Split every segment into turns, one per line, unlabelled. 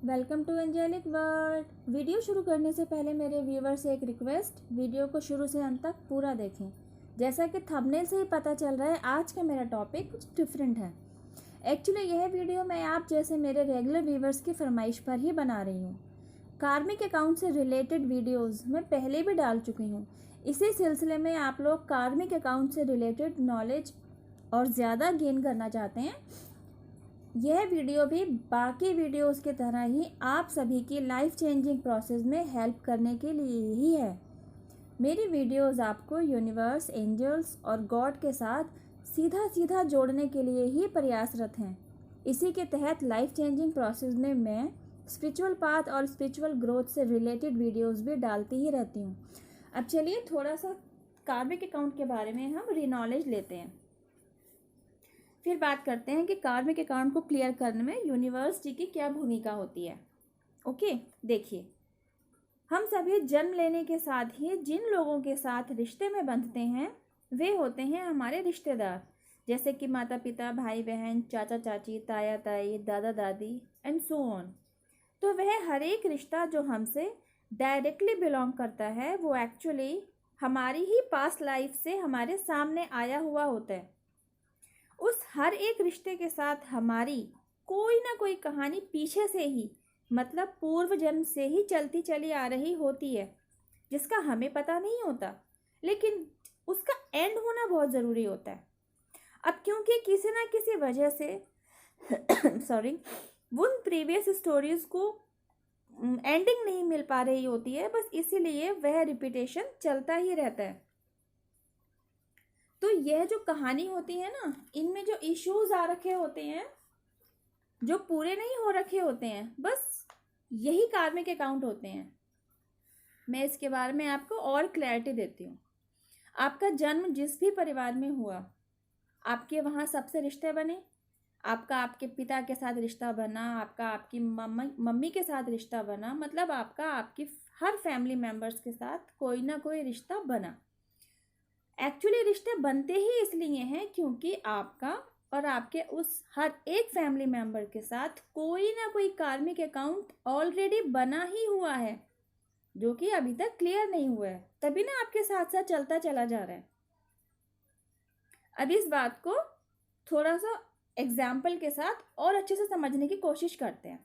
Welcome to angelic world. Video शुरू करने से पहले मेरे व्यूवर से एक रिक्वेस्ट, वीडियो को शुरू से अंत तक पूरा देखें। जैसा कि थंबनेल से ही पता चल रहा है, आज का मेरा टॉपिक कुछ डिफरेंट है। एक्चुअली यह वीडियो मैं आप जैसे मेरे रेगुलर व्यूवर्स की फरमाइश पर ही बना रही हूँ। कार्मिक अकाउंट से रिलेटेड वीडियोज़ मैं पहले भी डाल चुकी हूँ। इसी सिलसिले में आप लोग कार्मिक अकाउंट से रिलेटेड नॉलेज और ज़्यादा गेन करना चाहते हैं, यह वीडियो भी बाकी वीडियोस की तरह ही आप सभी की लाइफ चेंजिंग प्रोसेस में हेल्प करने के लिए ही है। मेरी वीडियोस आपको यूनिवर्स, एंजल्स और गॉड के साथ सीधा सीधा जोड़ने के लिए ही प्रयासरत हैं। इसी के तहत लाइफ चेंजिंग प्रोसेस में मैं स्पिरिचुअल पाथ और स्पिरिचुअल ग्रोथ से रिलेटेड वीडियोस भी डालती ही रहती हूँ। अब चलिए थोड़ा सा कार्मिक अकाउंट के बारे में हम रीनॉलेज लेते हैं, फिर बात करते हैं कि कार्मिक अकाउंट को क्लियर करने में यूनिवर्स जी की क्या भूमिका होती है। ओके, देखिए, हम सभी जन्म लेने के साथ ही जिन लोगों के साथ रिश्ते में बंधते हैं वे होते हैं हमारे रिश्तेदार, जैसे कि माता पिता, भाई बहन, चाचा चाची, ताया ताई, दादा दादी एंड सो ऑन। तो वह हर एक रिश्ता जो हमसे डायरेक्टली बिलोंग करता है वो एक्चुअली हमारी ही पास्ट लाइफ से हमारे सामने आया हुआ होता है। उस हर एक रिश्ते के साथ हमारी कोई ना कोई कहानी पीछे से ही, मतलब पूर्व जन्म से ही चलती चली आ रही होती है, जिसका हमें पता नहीं होता, लेकिन उसका एंड होना बहुत ज़रूरी होता है। अब क्योंकि किसी ना किसी वजह से सॉरी उन प्रीवियस स्टोरीज को एंडिंग नहीं मिल पा रही होती है, बस इसीलिए वह रिपीटेशन चलता ही रहता है। तो यह जो कहानी होती है ना, इनमें जो इश्यूज आ रखे होते हैं, जो पूरे नहीं हो रखे होते हैं, बस यही कार्मिक अकाउंट होते हैं। मैं इसके बारे में आपको और क्लैरिटी देती हूँ। आपका जन्म जिस भी परिवार में हुआ, आपके वहाँ सबसे रिश्ते बने। आपका आपके पिता के साथ रिश्ता बना, आपका आपकी मम्मी के साथ रिश्ता बना, मतलब आपका आपकी हर फैमिली मेम्बर्स के साथ कोई ना कोई रिश्ता बना। एक्चुअली रिश्ते बनते ही इसलिए हैं क्योंकि आपका और आपके उस हर एक फैमिली मेम्बर के साथ कोई ना कोई कार्मिक अकाउंट ऑलरेडी बना ही हुआ है, जो कि अभी तक क्लियर नहीं हुआ है, तभी ना आपके साथ साथ चलता चला जा रहा है। अब इस बात को थोड़ा सा एग्जाम्पल के साथ और अच्छे से समझने की कोशिश करते हैं।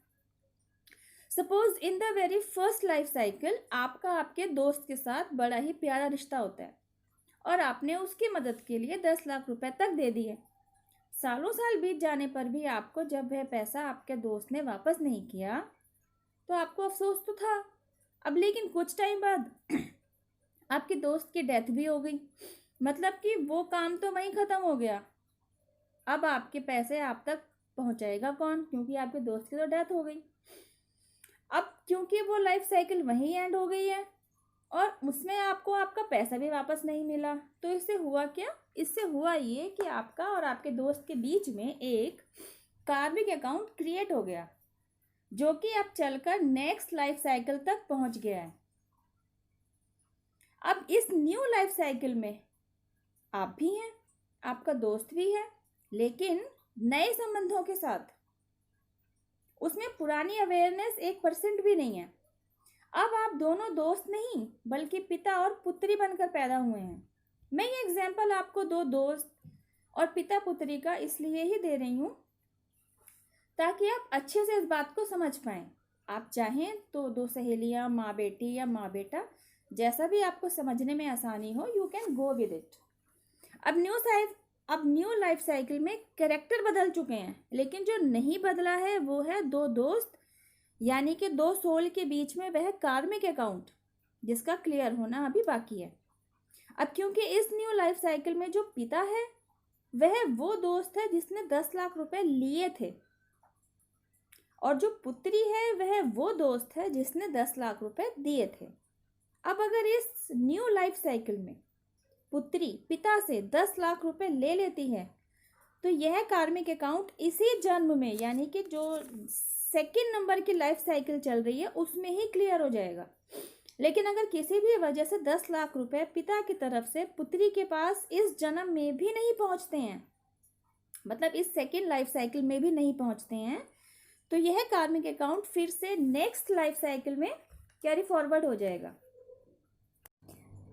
Suppose in the very first life cycle आपका आपके दोस्त के साथ बड़ा ही प्यारा रिश्ता होता है और आपने उसकी मदद के लिए 10 लाख रुपए तक दे दिए। सालों साल बीत जाने पर भी आपको जब वह पैसा आपके दोस्त ने वापस नहीं किया तो आपको अफसोस तो था। अब लेकिन कुछ टाइम बाद आपके दोस्त की डेथ भी हो गई, मतलब कि वो काम तो वहीं ख़त्म हो गया। अब आपके पैसे आप तक पहुंचाएगा कौन, क्योंकि आपके दोस्त की तो डेथ हो गई। अब क्योंकि वो लाइफ साइकिल वहीं एंड हो गई है और उसमें आपको आपका पैसा भी वापस नहीं मिला, तो इससे हुआ क्या? इससे हुआ ये कि आपका और आपके दोस्त के बीच में एक कार्मिक अकाउंट क्रिएट हो गया, जो कि अब चलकर नेक्स्ट लाइफ साइकिल तक पहुंच गया है। अब इस न्यू लाइफ साइकिल में आप भी हैं, आपका दोस्त भी है, लेकिन नए संबंधों के साथ। उसमें पुरानी अवेयरनेस 1% भी नहीं है। अब आप दोनों दोस्त नहीं बल्कि पिता और पुत्री बनकर पैदा हुए हैं। मैं ये एग्जाम्पल आपको दो दोस्त और पिता पुत्री का इसलिए ही दे रही हूँ ताकि आप अच्छे से इस बात को समझ पाएं। आप चाहें तो दो सहेलियाँ, माँ बेटी या माँ बेटा, जैसा भी आपको समझने में आसानी हो, you can go with it. अब न्यू लाइफ साइकिल में कैरेक्टर बदल चुके हैं, लेकिन जो नहीं बदला है वो है दो दोस्त, यानी कि दो सोल के बीच में वह कार्मिक अकाउंट, जिसका क्लियर होना अभी बाकी है। अब क्योंकि इस न्यू लाइफ साइकिल में जो पिता है वह वो दोस्त है जिसने 10 लाख रुपए लिए थे, और जो पुत्री है वह वो दोस्त है जिसने 10 लाख रुपए दिए थे। अब अगर इस न्यू लाइफ साइकिल में पुत्री पिता से 10 लाख रुपए ले लेती है तो यह कार्मिक अकाउंट इसी जन्म में, यानी कि जो सेकेंड नंबर की लाइफ साइकिल चल रही है, उसमें ही क्लियर हो जाएगा। लेकिन अगर किसी भी वजह से 10 लाख रुपए पिता की तरफ से पुत्री के पास इस जन्म में भी नहीं पहुंचते हैं, मतलब इस सेकेंड लाइफ साइकिल में भी नहीं पहुंचते हैं, तो यह कार्मिक अकाउंट फिर से नेक्स्ट लाइफ साइकिल में कैरी फॉरवर्ड हो जाएगा।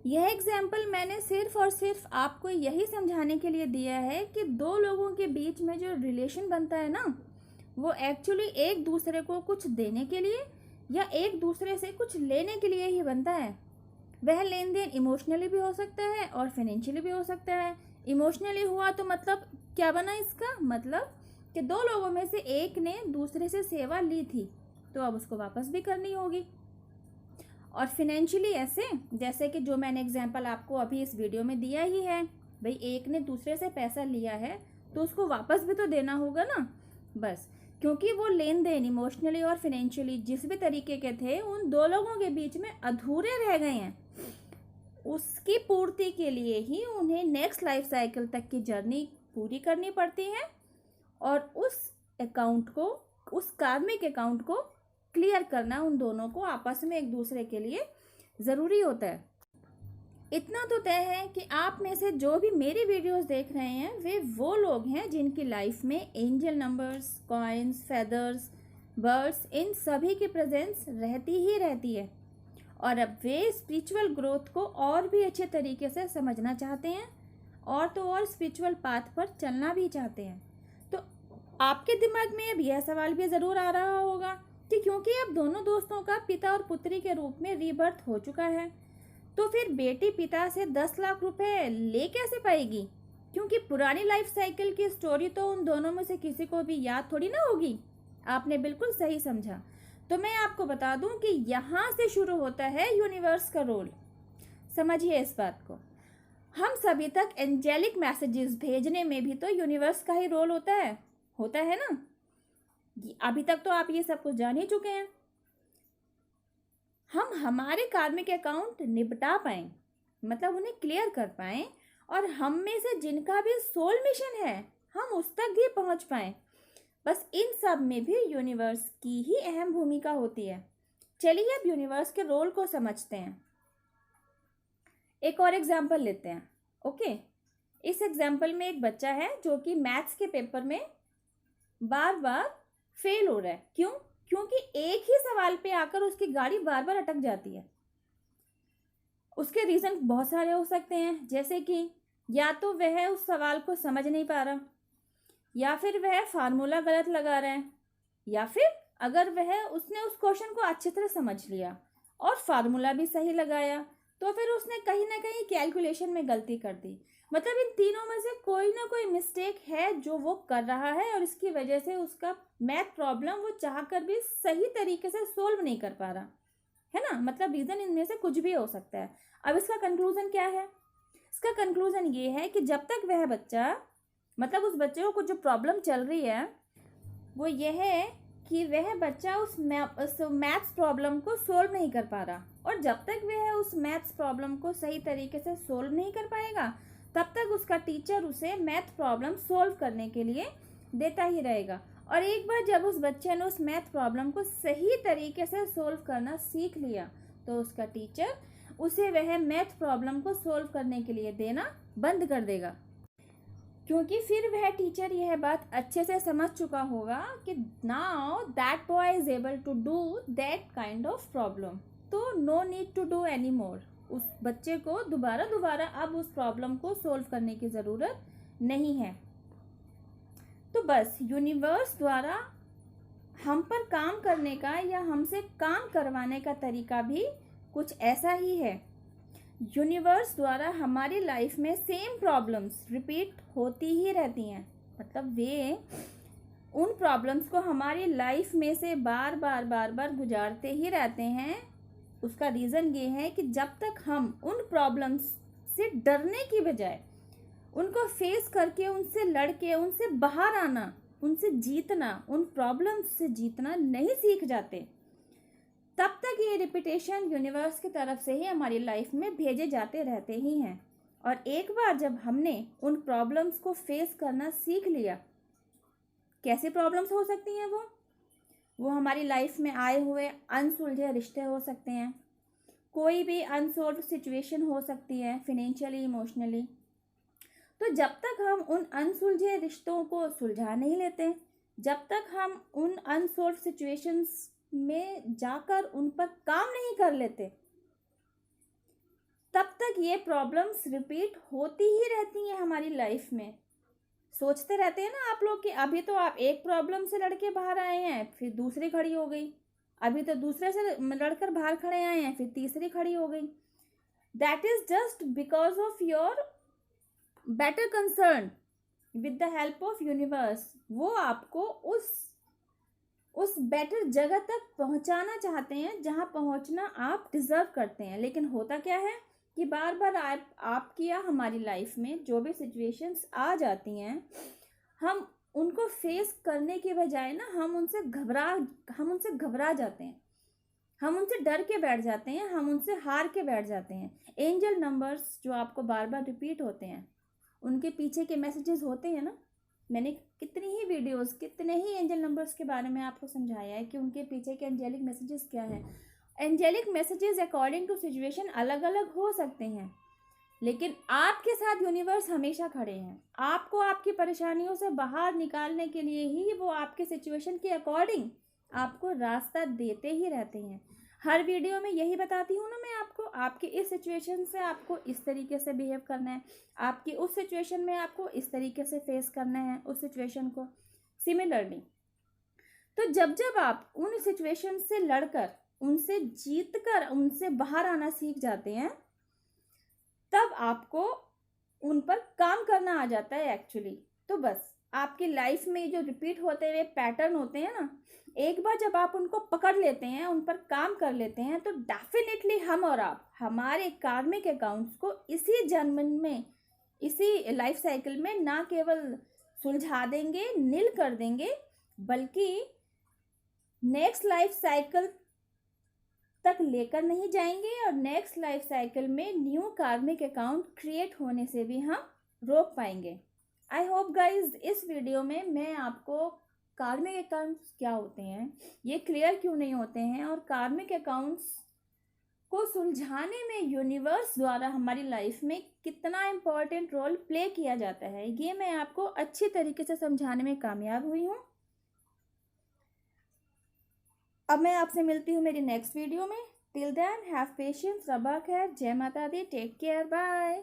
यह एग्जाम्पल मैंने सिर्फ और सिर्फ आपको यही समझाने के लिए दिया है कि दो लोगों के बीच में जो रिलेशन बनता है ना, वो एक्चुअली एक दूसरे को कुछ देने के लिए या एक दूसरे से कुछ लेने के लिए ही बनता है। वह लेन देन इमोशनली भी हो सकता है और फाइनेंशियली भी हो सकता है। इमोशनली हुआ तो मतलब क्या बना इसका मतलब कि दो लोगों में से एक ने दूसरे से सेवा ली थी तो अब उसको वापस भी करनी होगी। और फिनेंशियली ऐसे जैसे कि जो मैंने एग्जांपल आपको अभी इस वीडियो में दिया ही है, भाई एक ने दूसरे से पैसा लिया है तो उसको वापस भी तो देना होगा ना। बस क्योंकि वो लेन देन इमोशनली और फिनेंशियली जिस भी तरीके के थे उन दो लोगों के बीच में अधूरे रह गए हैं, उसकी पूर्ति के लिए ही उन्हें नेक्स्ट लाइफ साइकिल तक की जर्नी पूरी करनी पड़ती है और उस अकाउंट को, उस कार्मिक अकाउंट को क्लियर करना उन दोनों को आपस में एक दूसरे के लिए ज़रूरी होता है। इतना तो तय है कि आप में से जो भी मेरी वीडियोस देख रहे हैं वे वो लोग हैं जिनकी लाइफ में angel numbers, coins, feathers, birds, इन सभी की प्रेजेंस रहती ही रहती है और अब वे स्पिरिचुअल ग्रोथ को और भी अच्छे तरीके से समझना चाहते हैं और तो और स्पिरिचुअल पाथ पर चलना भी चाहते हैं। तो आपके दिमाग में अब यह सवाल भी ज़रूर आ रहा होगा कि क्योंकि अब दोनों दोस्तों का पिता और पुत्री के रूप में रीबर्थ हो चुका है तो फिर बेटी पिता से 10 लाख रुपए ले कैसे पाएगी, क्योंकि पुरानी लाइफ साइकिल की स्टोरी तो उन दोनों में से किसी को भी याद थोड़ी ना होगी। आपने बिल्कुल सही समझा। तो मैं आपको बता दूं कि यहाँ से शुरू होता है यूनिवर्स का रोल। समझिए इस बात को। हम सभी तक एंजेलिक मैसेजेस भेजने में भी तो यूनिवर्स का ही रोल होता है ना। अभी तक तो आप ये सब कुछ जान ही चुके हैं। हम हमारे कार्मिक अकाउंट निपटा पाएं, मतलब उन्हें क्लियर कर पाएं और हम में से जिनका भी सोल मिशन है हम उस तक भी पहुंच पाएं। बस इन सब में भी यूनिवर्स की ही अहम भूमिका होती है। चलिए अब यूनिवर्स के रोल को समझते हैं। एक और एग्जाम्पल लेते हैं। ओके, इस एग्जाम्पल में एक बच्चा है जो कि मैथ्स के पेपर में बार बार फेल हो रहा है। क्यों? क्योंकि एक ही सवाल पे आकर उसकी गाड़ी बार बार अटक जाती है। उसके रीज़न बहुत सारे हो सकते हैं, जैसे कि या तो वह उस सवाल को समझ नहीं पा रहा, या फिर वह फार्मूला गलत लगा रहा है, या फिर अगर उसने उस क्वेश्चन को अच्छी तरह समझ लिया और फार्मूला भी सही लगाया तो फिर उसने कहीं ना कहीं कैलकुलेशन में गलती कर दी। मतलब इन तीनों में से कोई ना कोई मिस्टेक है जो वो कर रहा है और इसकी वजह से उसका मैथ प्रॉब्लम वो चाहकर भी सही तरीके से सोल्व नहीं कर पा रहा है ना। मतलब रीज़न इनमें से कुछ भी हो सकता है। अब इसका कंक्लूजन क्या है? इसका कंक्लूजन ये है कि जब तक वह बच्चा, मतलब उस बच्चे को कुछ जो प्रॉब्लम चल रही है वो यह है कि वह बच्चा उस मैथ्स प्रॉब्लम को सोल्व नहीं कर पा रहा, और जब तक वह उस मैथ्स प्रॉब्लम को सही तरीके से सोल्व नहीं कर पाएगा तब तक उसका टीचर उसे मैथ प्रॉब्लम सोल्व करने के लिए देता ही रहेगा। और एक बार जब उस बच्चे ने उस मैथ प्रॉब्लम को सही तरीके से सोल्व करना सीख लिया तो उसका टीचर उसे वह मैथ प्रॉब्लम को सोल्व करने के लिए देना बंद कर देगा, क्योंकि फिर वह टीचर यह बात अच्छे से समझ चुका होगा कि now that boy is able to do that kind of problem, तो no need to do any more. उस बच्चे को दोबारा अब उस प्रॉब्लम को सोल्व करने की ज़रूरत नहीं है। तो बस यूनिवर्स द्वारा हम पर काम करने का या हमसे काम करवाने का तरीका भी कुछ ऐसा ही है। यूनिवर्स द्वारा हमारी लाइफ में सेम प्रॉब्लम्स रिपीट होती ही रहती हैं। मतलब वे उन प्रॉब्लम्स को हमारी लाइफ में से बार बार गुजारते ही रहते हैं। उसका रीज़न ये है कि जब तक हम उन प्रॉब्लम्स से डरने की बजाय उनको फेस करके, उनसे लड़के, उनसे बाहर आना, उनसे जीतना, उन प्रॉब्लम्स से जीतना नहीं सीख जाते, तब तक ये रिपीटेशन यूनिवर्स की तरफ से ही हमारी लाइफ में भेजे जाते रहते ही हैं। और एक बार जब हमने उन प्रॉब्लम्स को फेस करना सीख लिया, कैसी प्रॉब्लम्स हो सकती हैं वो हमारी लाइफ में आए हुए अनसुलझे रिश्ते हो सकते हैं, कोई भी अनसॉल्व सिचुएशन हो सकती है फिनेंशियली, इमोशनली। तो जब तक हम उन अनसुलझे रिश्तों को सुलझा नहीं लेते, जब तक हम उन अनसॉल्व सिचुएशंस में जाकर उन पर काम नहीं कर लेते, तब तक ये प्रॉब्लम्स रिपीट होती ही रहती हैं हमारी लाइफ में। सोचते रहते हैं ना आप लोग कि अभी तो आप एक प्रॉब्लम से लड़के बाहर आए हैं, फिर दूसरी खड़ी हो गई, अभी तो दूसरे से लड़कर बाहर खड़े आए हैं, फिर तीसरी खड़ी हो गई। That is just because of your better concern with the help of universe. वो आपको उस बेटर जगह तक पहुंचाना चाहते हैं जहां पहुंचना आप डिजर्व करते हैं। लेकिन होता क्या है कि बार बार आपकी या हमारी लाइफ में जो भी सिचुएशंस आ जाती हैं, हम उनको फेस करने के बजाय ना हम उनसे घबरा जाते हैं, हम उनसे डर के बैठ जाते हैं, हम उनसे हार के बैठ जाते हैं। एंजल नंबर्स जो आपको बार बार रिपीट होते हैं, उनके पीछे के मैसेजेस होते हैं ना। मैंने कितनी ही वीडियोस, कितने ही एंजल नंबर्स के बारे में आपको समझाया है कि उनके पीछे के एंजेलिक मैसेजेस क्या है। Angelic messages according to situation अलग अलग हो सकते हैं, लेकिन आपके साथ यूनिवर्स हमेशा खड़े हैं। आपको आपकी परेशानियों से बाहर निकालने के लिए ही वो आपके सिचुएशन के अकॉर्डिंग आपको रास्ता देते ही रहते हैं। हर वीडियो में यही बताती हूँ ना मैं आपको, आपकी इस सिचुएशन से आपको इस तरीके से बिहेव करना है, आपकी उस सिचुएशन में आपको इस तरीके से फेस करना है उस सिचुएशन को। सिमिलरली, तो जब जब आप उन सिचुएशन से लड़कर, उनसे जीतकर, उनसे बाहर आना सीख जाते हैं, तब आपको उन पर काम करना आ जाता है एक्चुअली। तो बस आपकी लाइफ में जो रिपीट होते हुए पैटर्न होते हैं ना, एक बार जब आप उनको पकड़ लेते हैं, उन पर काम कर लेते हैं, तो डेफिनेटली हम और आप हमारे कार्मिक अकाउंट्स को इसी जन्म में, इसी लाइफ साइकिल में ना केवल सुलझा देंगे, नील कर देंगे, बल्कि नेक्स्ट लाइफ साइकिल तक लेकर नहीं जाएंगे और नेक्स्ट लाइफ साइकिल में न्यू कार्मिक अकाउंट क्रिएट होने से भी हम रोक पाएंगे। आई होप गाइज इस वीडियो में मैं आपको कार्मिक अकाउंट्स क्या होते हैं, ये क्लियर क्यों नहीं होते हैं, और कार्मिक अकाउंट्स को सुलझाने में यूनिवर्स द्वारा हमारी लाइफ में कितना इम्पोर्टेंट रोल प्ले किया जाता है, ये मैं आपको अच्छी तरीके से समझाने में कामयाब हुई हूँ। अब मैं आपसे मिलती हूँ मेरी नेक्स्ट वीडियो में। टिल देन हैव पेशेंस, रबा खैर, जय माता दी, टेक केयर, बाय।